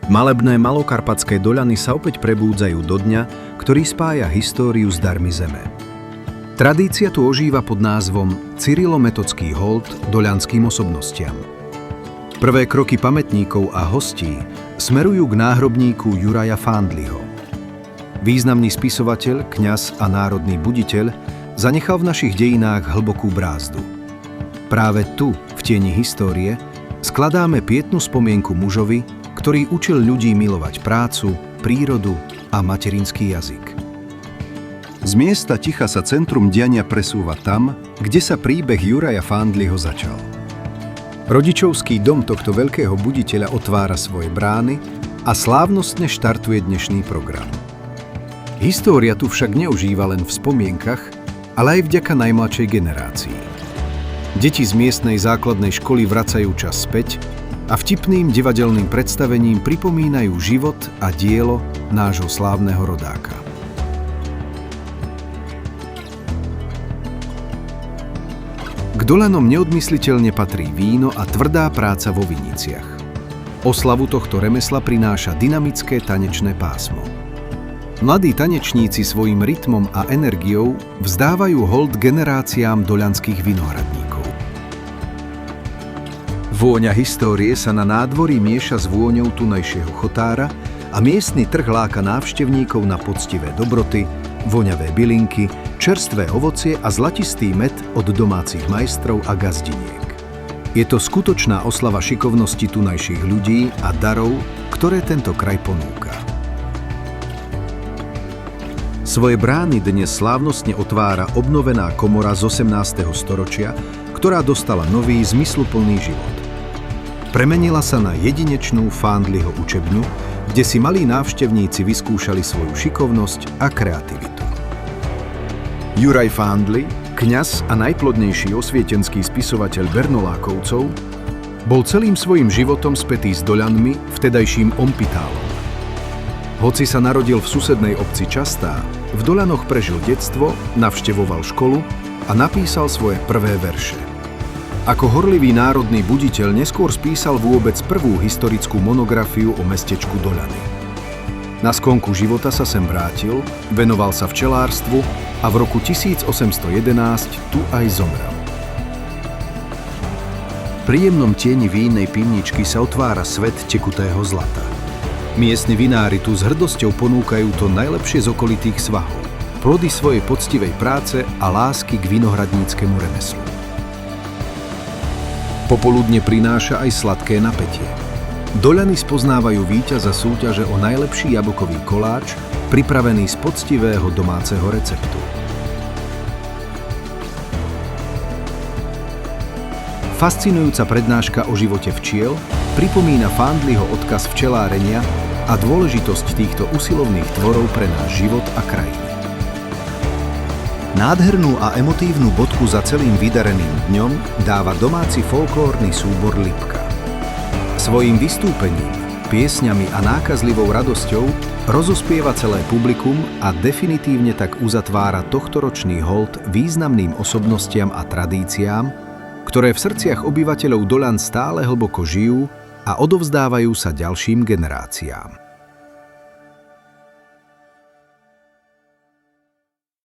Malebné malokarpatské doľany sa opäť prebúdzajú do dňa, ktorý spája históriu s darmi zeme. Tradícia tu ožíva pod názvom Cyrilometodský hold doľanským osobnostiam. Prvé kroky pamätníkov a hostí smerujú k náhrobníku Juraja Fandliho. Významný spisovateľ, kňaz a národný buditeľ zanechal v našich dejinách hlbokú brázdu. Práve tu, v tieni histórie, skladáme pietnu spomienku mužovi, ktorý učil ľudí milovať prácu, prírodu a materinský jazyk. Z miesta ticha sa centrum diania presúva tam, kde sa príbeh Juraja Fandliho začal. Rodičovský dom tohto veľkého buditeľa otvára svoje brány a slávnostne štartuje dnešný program. História tu však neužíva len v spomienkach, ale aj vďaka najmladšej generácii. Deti z miestnej základnej školy vracajú čas späť a vtipným divadelným predstavením pripomínajú život a dielo nášho slávneho rodáka. K doľanom neodmysliteľne patrí víno a tvrdá práca vo viniciach. Oslavu tohto remesla prináša dynamické tanečné pásmo. Mladí tanečníci svojim rytmom a energiou vzdávajú hold generáciám doľanských vinohradníkov. Vôňa histórie sa na nádvorí mieša s vôňou tunajšieho chotára a miestny trh láka návštevníkov na poctivé dobroty, voňavé bylinky, čerstvé ovocie a zlatistý med od domácich majstrov a gazdiniek. Je to skutočná oslava šikovnosti tunajších ľudí a darov, ktoré tento kraj ponúka. Svoje brány dnes slávnostne otvára obnovená komora z 18. storočia, ktorá dostala nový, zmysluplný život. Premenila sa na jedinečnú Fandliho učebňu, kde si malí návštevníci vyskúšali svoju šikovnosť a kreativitu. Juraj Fandli, kňaz a najplodnejší osvietenský spisovateľ Bernolákovcov, bol celým svojím životom spätý s doľanmi, vtedajším Ompitálom. Hoci sa narodil v susednej obci Častá, v Doľanoch prežil detstvo, navštevoval školu a napísal svoje prvé verše. Ako horlivý národný buditeľ neskôr spísal vôbec prvú historickú monografiu o mestečku Doľany. Na sklonku života sa sem vrátil, venoval sa včelárstvu a v roku 1811 tu aj zomrel. V príjemnom tieni vínnej pivničky sa otvára svet tekutého zlata. Miestni vinári tu s hrdosťou ponúkajú to najlepšie z okolitých svahov, plody svojej poctivej práce a lásky k vinohradníckemu remeslu. Popoludne prináša aj sladké napätie. Doľany spoznávajú víťaza súťaže o najlepší jablkový koláč, pripravený z poctivého domáceho receptu. Fascinujúca prednáška o živote včiel pripomína Fandliho odkaz včelárenia a dôležitosť týchto usilovných tvorov pre náš život a krajinu. Nádhernú a emotívnu bodku za celým vydareným dňom dáva domáci folklórny súbor Lipka. Svojím vystúpením, piesňami a nákazlivou radosťou rozospieva celé publikum a definitívne tak uzatvára tohtoročný hold významným osobnostiam a tradíciám, ktoré v srdciach obyvateľov Doľan stále hlboko žijú a odovzdávajú sa ďalším generáciám.